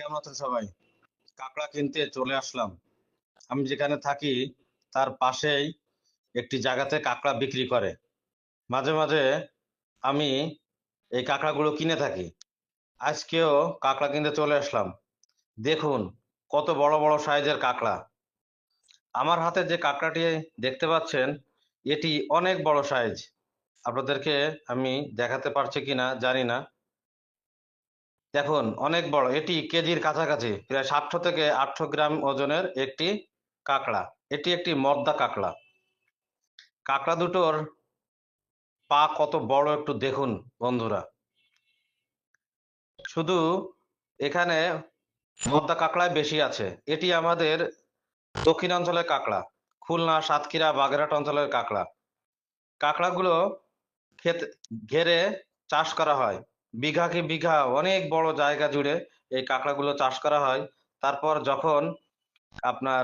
কেমন আছেন সবাই? কাঁকড়া কিনতে চলে আসলাম। আমি যেখানে থাকি তার পাশেই একটি জায়গাতে কাঁকড়া বিক্রি করে। মাঝে মাঝে আমি এই কাঁকড়াগুলো কিনে থাকি। আজকেও কাঁকড়া কিনতে চলে আসলাম। দেখুন কত বড় বড় সাইজের কাঁকড়া। আমার হাতে যে কাঁকড়াটি দেখতে পাচ্ছেন এটি অনেক বড় সাইজ। আপনাদেরকে আমি দেখাতে পারছি কিনা জানি না। দেখুন অনেক বড়, এটি কেজির কাছাকাছি, প্রায় ৭০০ থেকে ৮০০ গ্রাম ওজনের একটি কাঁকড়া। এটি একটি মদ্দা কাঁকড়া। কাঁকড়া দুটোর পা কত বড় একটু দেখুন বন্ধুরা। শুধু এখানে মদ্দা কাঁকড়াই বেশি আছে। এটি আমাদের দক্ষিণাঞ্চলের কাঁকড়া, খুলনা, সাতক্ষীরা, বাগেরহাট অঞ্চলের কাঁকড়া। কাঁকড়াগুলো ক্ষেতে ঘেরে চাষ করা হয়। বিঘা কি বিঘা অনেক বড় জায়গা জুড়ে এই কাঁকড়াগুলো চাষ করা হয়। তারপর যখন আপনার